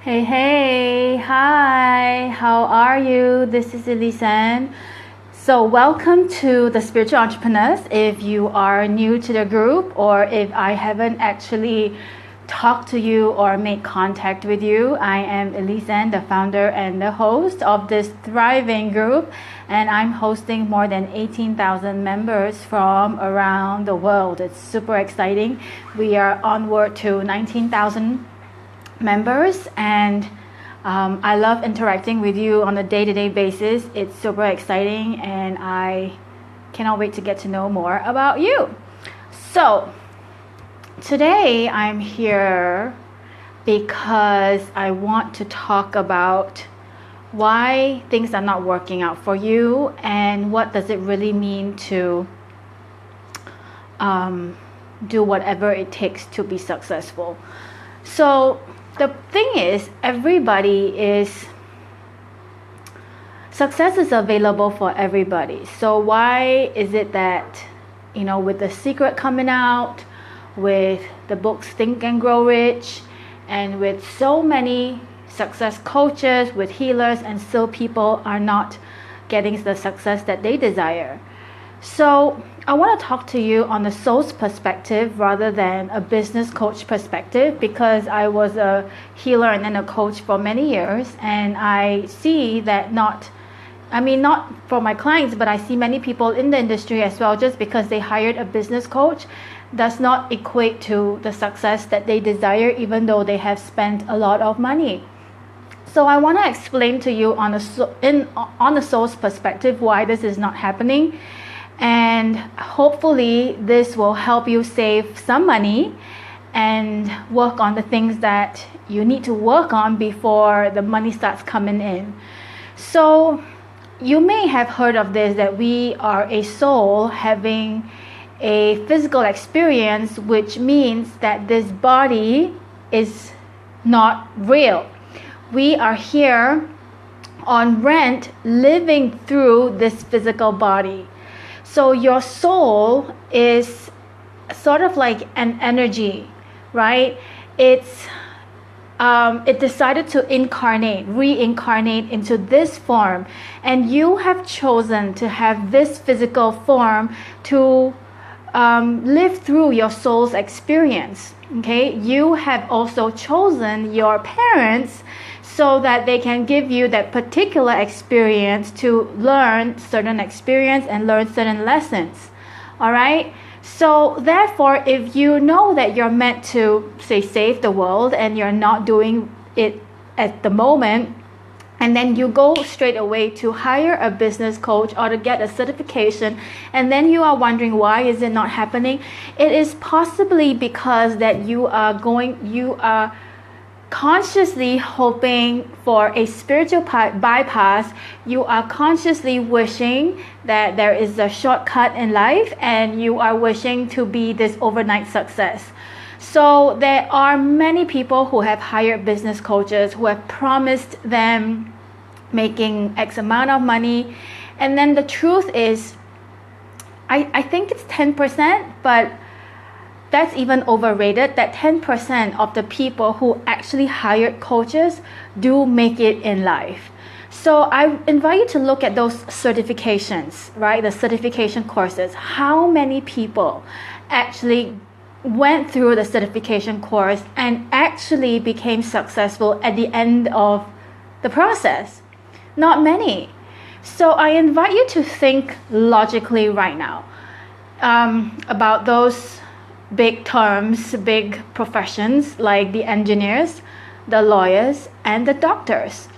Hey, hi, how are you? This is Elyse-Anne. So, welcome to the Spiritual Entrepreneurs. If you are new to the group, or if I haven't actually talked to you or made contact with you, I am Elyse-Anne, the founder and the host of this thriving group, and I'm hosting more than 18,000 members from around the world. It's super exciting. We are onward to 19,000 members, and I love interacting with you on a day-to-day basis. It's super exciting, and I cannot wait to get to know more about you. So today I'm here because I want to talk about why things are not working out for you and what does it really mean to do whatever it takes to be successful. So the thing is, success is available for everybody. So why is it that, with The Secret coming out, with the books Think and Grow Rich, and with so many success coaches, with healers, and still people are not getting the success that they desire? So I want to talk to you on the soul's perspective rather than a business coach perspective, because I was a healer and then a coach for many years, and I see that not for my clients, but I see many people in the industry as well, just because they hired a business coach does not equate to the success that they desire, even though they have spent a lot of money. So I want to explain to you on the soul's perspective why this is not happening. And hopefully this will help you save some money and work on the things that you need to work on before the money starts coming in. So you may have heard of this, that we are a soul having a physical experience, which means that this body is not real. We are here on rent, living through this physical body. So your soul is sort of like an energy, right? It decided to reincarnate into this form, and you have chosen to have this physical form to live through your soul's experience. Okay, you have also chosen your parents so that they can give you that particular experience to learn certain experience and learn certain lessons. All right. So therefore, if you know that you're meant to, say, save the world, and you're not doing it at the moment, and then you go straight away to hire a business coach or to get a certification, and then you are wondering why is it not happening, it is possibly because that you are consciously hoping for a spiritual bypass. You are consciously wishing that there is a shortcut in life, and you are wishing to be this overnight success. So there are many people who have hired business coaches who have promised them making X amount of money, and then the truth is, I think it's 10%, but that's even overrated, that 10% of the people who actually hired coaches do make it in life. So I invite you to look at those certifications, right? The certification courses. How many people actually went through the certification course and actually became successful at the end of the process? Not many. So I invite you to think logically right now about those big terms, big professions like the engineers, the lawyers, and the doctors.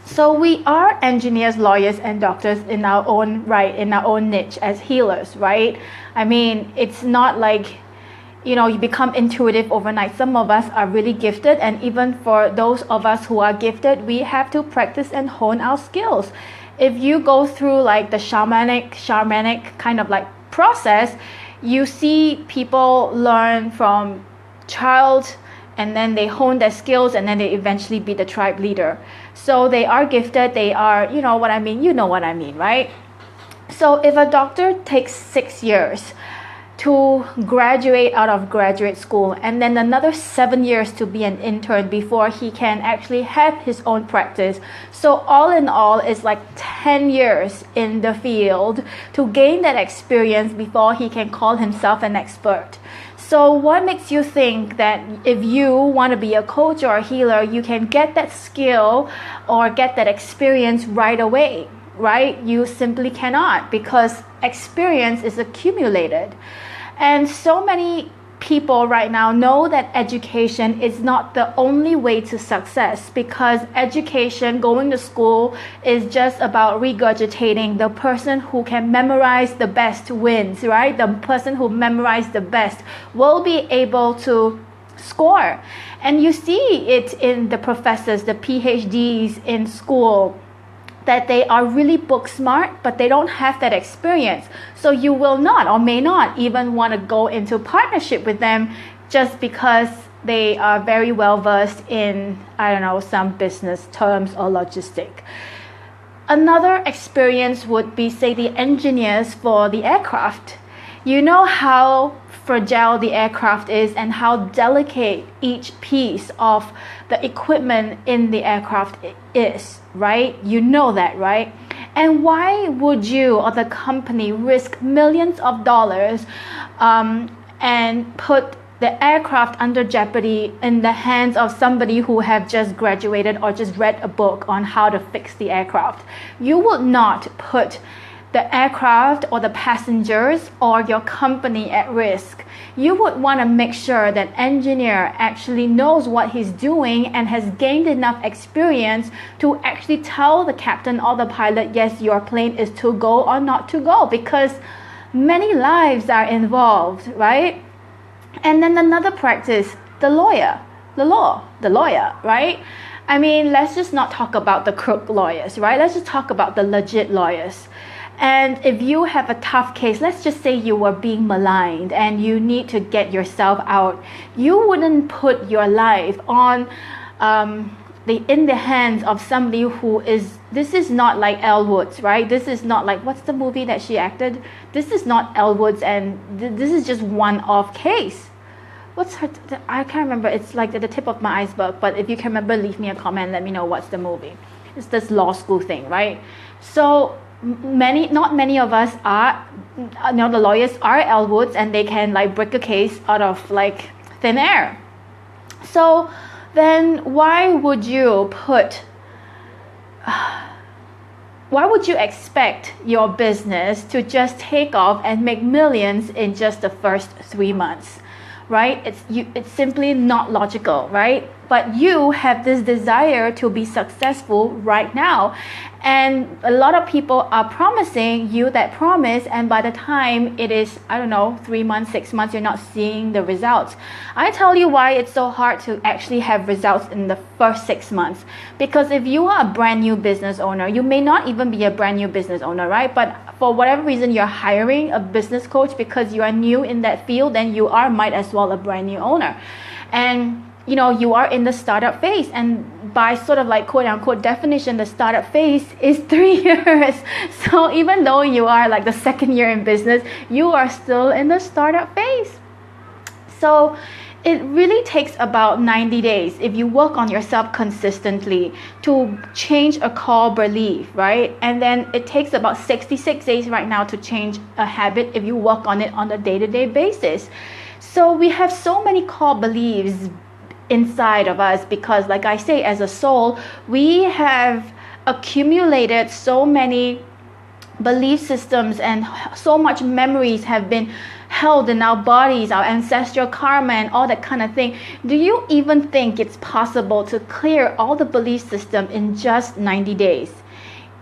So we are engineers, lawyers, and doctors in our own right, in our own niche as healers, right? I mean, it's not like, you become intuitive overnight. Some of us are really gifted, and even for those of us who are gifted, we have to practice and hone our skills. If you go through like the shamanic kind of like process, you see people learn from child, and then they hone their skills, and then they eventually be the tribe leader. So they are gifted, they are, you know what I mean, right? So if a doctor takes 6 years, to graduate out of graduate school, and then another 7 years to be an intern before he can actually have his own practice. So all in all, it's like 10 years in the field to gain that experience before he can call himself an expert. So what makes you think that if you want to be a coach or a healer, you can get that skill or get that experience right away, right? You simply cannot, because experience is accumulated. And so many people right now know that education is not the only way to success, because education, going to school, is just about regurgitating. The person who can memorize the best wins, right? The person who memorizes the best will be able to score. And you see it in the professors, the PhDs in school, that they are really book smart, but they don't have that experience. So you will not or may not even want to go into partnership with them just because they are very well versed in, I don't know, some business terms or logistic. Another experience would be, say, the engineers for the aircraft. You know how fragile the aircraft is and how delicate each piece of the equipment in the aircraft is, right? You know that, right? And why would you or the company risk millions of dollars and put the aircraft under jeopardy in the hands of somebody who have just graduated or just read a book on how to fix the aircraft? You would not put the aircraft or the passengers or your company at risk. You would want to make sure that engineer actually knows what he's doing and has gained enough experience to actually tell the captain or the pilot, yes, your plane is to go or not to go, because many lives are involved, right? And then another practice, the lawyer, right? I mean, let's just not talk about the crook lawyers, right? Let's just talk about the legit lawyers. And if you have a tough case, let's just say you were being maligned and you need to get yourself out, you wouldn't put your life on in the hands of somebody who is, this is not like Elle Woods, right? This is not like, what's the movie that she acted? This is not Elle Woods, and this is just one-off case. What's her, I can't remember, it's like at the tip of my iceberg, but if you can remember, leave me a comment, let me know what's the movie. It's this law school thing, right? So not many of us are, the lawyers are Elle Woods, and they can like break a case out of like thin air. So then why would you expect your business to just take off and make millions in just the first 3 months, right? It's simply not logical, right? But you have this desire to be successful right now. And a lot of people are promising you that promise, and by the time it is, 3 months, 6 months, you're not seeing the results. I tell you why it's so hard to actually have results in the first 6 months. Because if you are a brand new business owner, you may not even be a brand new business owner, right? But for whatever reason, you're hiring a business coach because you are new in that field, then you might as well a brand new owner. And you are in the startup phase, and by sort of like quote unquote definition, the startup phase is 3 years. So even though you are like the second year in business, you are still in the startup phase. So it really takes about 90 days if you work on yourself consistently to change a core belief, right? And then it takes about 66 days right now to change a habit if you work on it on a day-to-day basis. So we have so many core beliefs inside of us because, like I say, as a soul, we have accumulated so many belief systems, and so much memories have been held in our bodies, our ancestral karma and all that kind of thing. Do you even think it's possible to clear all the belief system in just 90 days?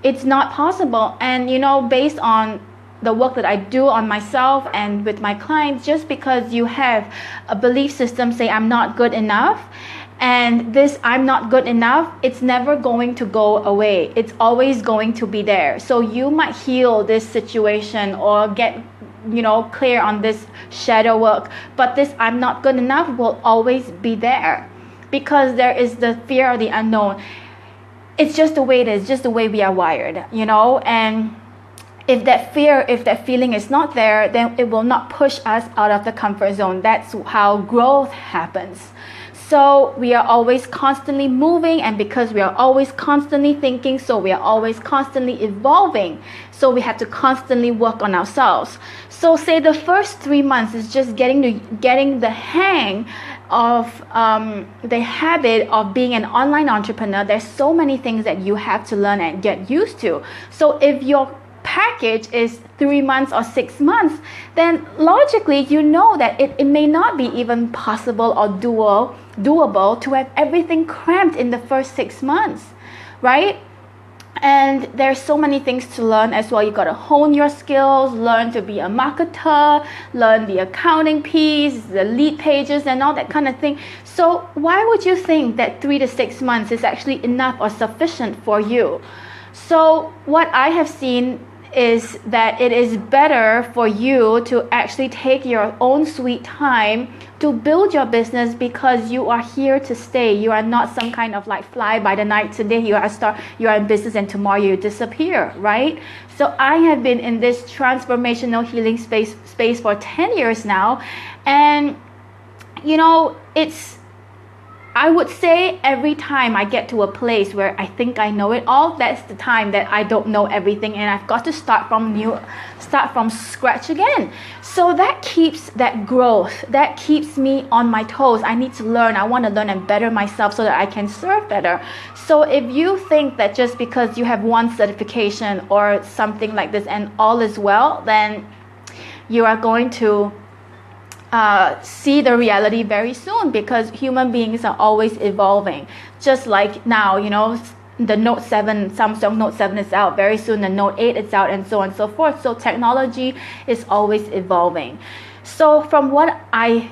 It's not possible. And based on the work that I do on myself and with my clients, just because you have a belief system say I'm not good enough, and this I'm not good enough, it's never going to go away. It's always going to be there. So you might heal this situation or get clear on this shadow work, but this I'm not good enough will always be there, because there is the fear of the unknown. It's just the way it is, just the way we are wired, and if that feeling is not there, then it will not push us out of the comfort zone. That's how growth happens. So we are always constantly moving, and because we are always constantly thinking, so we are always constantly evolving. So we have to constantly work on ourselves. So say the first 3 months is just getting the hang of the habit of being an online entrepreneur. There's so many things that you have to learn and get used to. So if your package is 3 months or 6 months, then logically you know that it may not be even possible or doable to have everything cramped in the first 6 months, right? And there's so many things to learn as well. You got to hone your skills, learn to be a marketer, learn the accounting piece, the lead pages and all that kind of thing. So why would you think that 3 to 6 months is actually enough or sufficient for you? So what I have seen is that it is better for you to actually take your own sweet time to build your business, because you are here to stay. You are not some kind of like fly by the night. Today you are in business and tomorrow you disappear, right? So I have been in this transformational healing space for 10 years now, and I would say every time I get to a place where I think I know it all, that's the time that I don't know everything, and I've got to start from scratch again. So that keeps that growth, that keeps me on my toes. I need to learn. I want to learn and better myself so that I can serve better. So if you think that just because you have one certification or something like this and all is well, then you are going to see the reality very soon, because human beings are always evolving. Just like now, the Note 7, Samsung Note 7 is out very soon, the Note 8 is out, and so on and so forth. So technology is always evolving. So from what I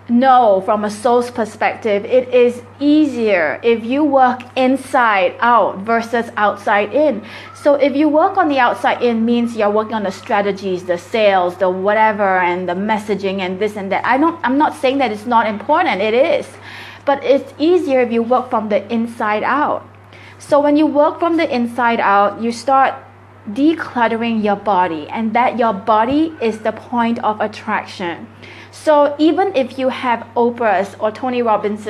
know from a soul's perspective, it is easier if you work inside out versus outside in. So if you work on the outside in, means you're working on the strategies, the sales, the whatever, and the messaging and this and that. I'm not saying that it's not important, it is. But it's easier if you work from the inside out. So when you work from the inside out, you start decluttering your body, and that your body is the point of attraction. So even if you have Oprah's or Tony Robbins'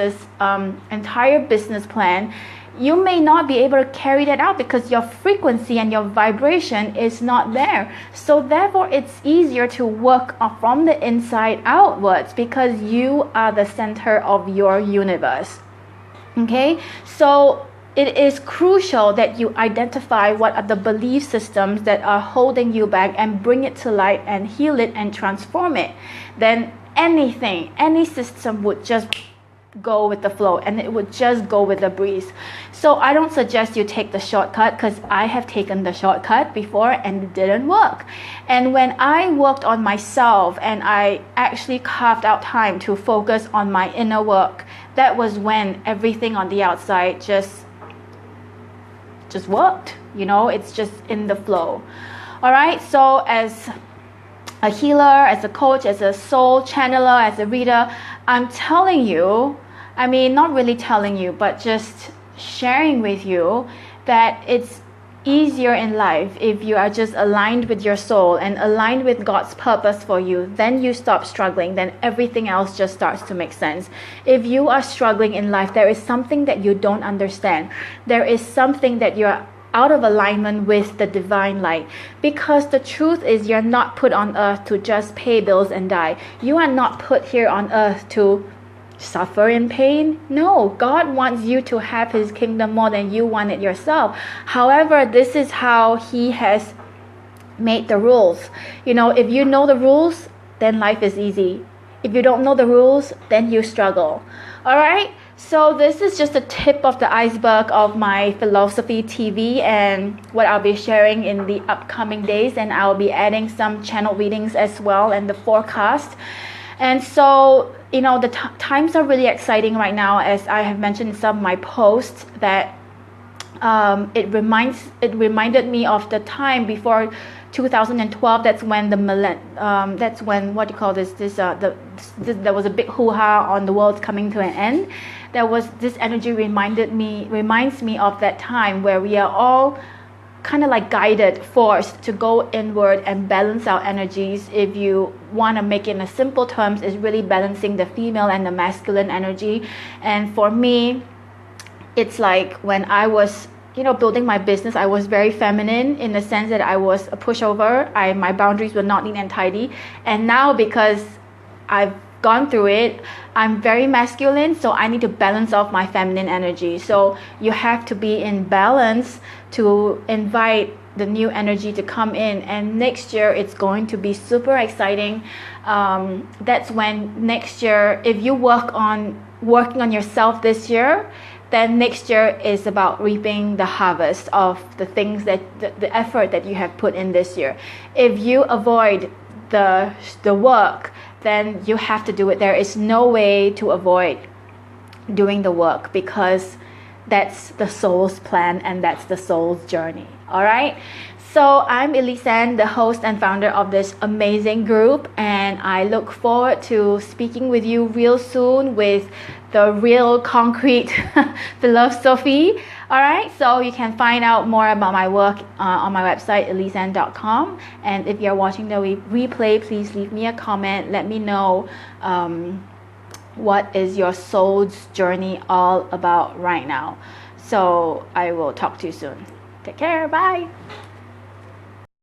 entire business plan, you may not be able to carry that out because your frequency and your vibration is not there. So therefore, it's easier to work from the inside outwards, because you are the center of your universe. Okay? So it is crucial that you identify what are the belief systems that are holding you back and bring it to light and heal it and transform it. Then any system would just go with the flow, and it would just go with the breeze. So I don't suggest you take the shortcut, because I have taken the shortcut before and it didn't work. And when I worked on myself and I actually carved out time to focus on my inner work, that was when everything on the outside just worked. It's just in the flow. All right, so as a healer, as a coach, as a soul channeler, as a reader, I'm telling you, not really telling you, but just sharing with you that it's easier in life if you are just aligned with your soul and aligned with God's purpose for you. Then you stop struggling, then everything else just starts to make sense. If you are struggling in life, there is something that you don't understand. There is something that you're out of alignment with the divine light, because the truth is you're not put on earth to just pay bills and die. You are not put here on earth to suffer in pain. No, God wants you to have his kingdom more than you want it yourself. However, this is how he has made the rules. If you know the rules, then life is easy. If you don't know the rules, then you struggle. All right, so this is just a tip of the iceberg of my philosophy TV and what I'll be sharing in the upcoming days, and I'll be adding some channel readings as well and the forecast. And so the times are really exciting right now, as I have mentioned in some of my posts, that it reminded me of the time before 2012. That's when that's when there was a big hoo-ha on the world coming to an end. This energy reminds me of that time where we are all kind of like guided, forced to go inward and balance our energies. If you want to make it in a simple terms, is really balancing the female and the masculine energy. And for me, it's like when I was building my business, I was very feminine in the sense that I was a pushover. My boundaries were not neat and tidy. And now, because I've gone through it, I'm very masculine, so I need to balance off my feminine energy. So you have to be in balance to invite the new energy to come in. And next year it's going to be super exciting. That's when next year, if you working on yourself this year, then next year is about reaping the harvest of the things that the effort that you have put in this year. If you avoid the work, then you have to do it. There is no way to avoid doing the work, because that's the soul's plan and that's the soul's journey. All right. So I'm Elyse-Anne, the host and founder of this amazing group, and I look forward to speaking with you real soon with the real concrete philosophy. All right, so you can find out more about my work on my website, Elyse-Anne.com. And if you're watching the replay, please leave me a comment. Let me know what is your soul's journey all about right now. So I will talk to you soon. Take care. Bye.